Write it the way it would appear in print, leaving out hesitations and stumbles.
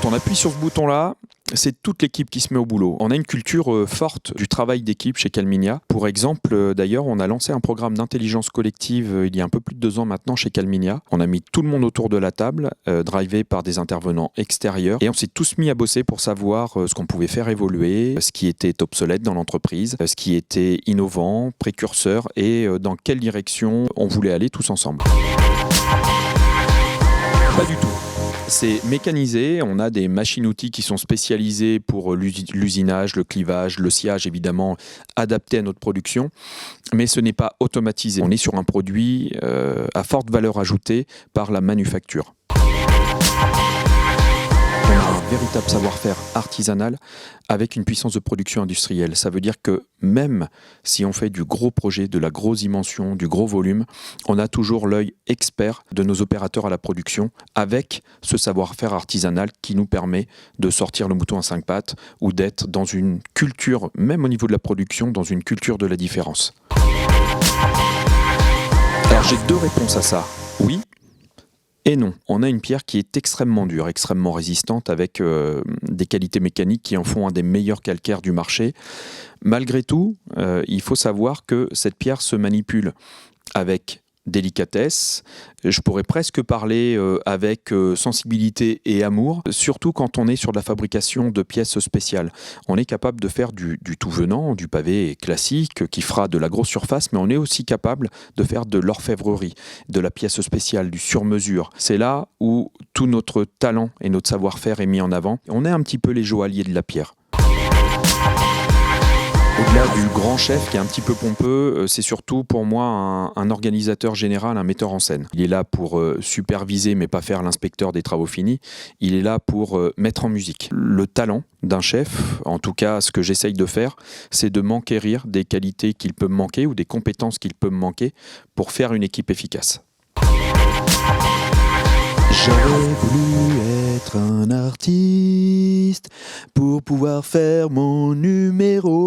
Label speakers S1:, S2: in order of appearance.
S1: Quand on appuie sur ce bouton-là, c'est toute l'équipe qui se met au boulot. On a une culture forte du travail d'équipe chez Calminia. Pour exemple, d'ailleurs, on a lancé un programme d'intelligence collective il y a un peu plus de 2 ans maintenant chez Calminia. On a mis tout le monde autour de la table, drivé par des intervenants extérieurs, et on s'est tous mis à bosser pour savoir ce qu'on pouvait faire évoluer, ce qui était obsolète dans l'entreprise, ce qui était innovant, précurseur, et dans quelle direction on voulait aller tous ensemble. Pas du tout. C'est mécanisé, on a des machines-outils qui sont spécialisées pour l'usinage, le clivage, le sciage évidemment, adaptés à notre production, mais ce n'est pas automatisé. On est sur un produit à forte valeur ajoutée par la manufacture. On a un véritable savoir-faire artisanal avec une puissance de production industrielle. Ça veut dire que même si on fait du gros projet, de la grosse dimension, du gros volume, on a toujours l'œil expert de nos opérateurs à la production avec ce savoir-faire artisanal qui nous permet de sortir le mouton à 5 pattes ou d'être dans une culture, même au niveau de la production, dans une culture de la différence. Alors j'ai 2 réponses à ça. Oui. Et non, on a une pierre qui est extrêmement dure, extrêmement résistante, avec des qualités mécaniques qui en font un des meilleurs calcaires du marché. Malgré tout, il faut savoir que cette pierre se manipule avec délicatesse, je pourrais presque parler avec sensibilité et amour, surtout quand on est sur de la fabrication de pièces spéciales. On est capable de faire du tout venant, du pavé classique qui fera de la grosse surface, mais on est aussi capable de faire de l'orfèvrerie, de la pièce spéciale, du sur-mesure. C'est là où tout notre talent et notre savoir-faire est mis en avant. On est un petit peu les joailliers de la pierre. Au-delà du grand chef qui est un petit peu pompeux, c'est surtout pour moi un organisateur général, un metteur en scène. Il est là pour superviser mais pas faire l'inspecteur des travaux finis. Il est là pour mettre en musique. Le talent d'un chef, en tout cas ce que j'essaye de faire, c'est de m'enquérir des qualités qu'il peut me manquer ou des compétences qu'il peut me manquer pour faire une équipe efficace.
S2: J'aurais voulu être un artiste pour pouvoir faire mon numéro.